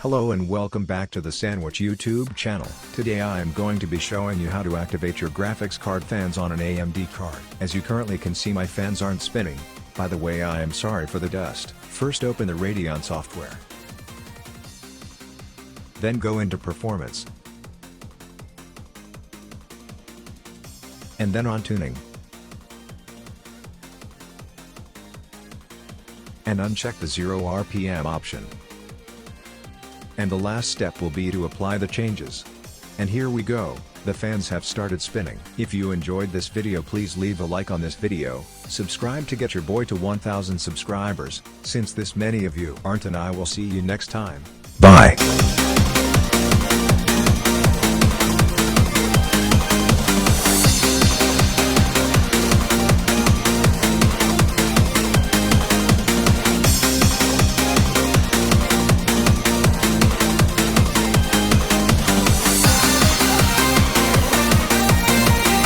Hello and welcome back to the Sandwich YouTube channel. Today I am going to be showing you how to activate your graphics card fans on an AMD card. As you currently can see, my fans aren't spinning. By the way, I am sorry for the dust. First open the Radeon software. Then go into Performance. And then on Tuning. And uncheck the 0 RPM option. And the last step will be to apply the changes. And here we go, the fans have started spinning. If you enjoyed this video, please leave a like on this video, subscribe to get your boy to 1000 subscribers, since this many of you aren't, and I will see you next time. Bye.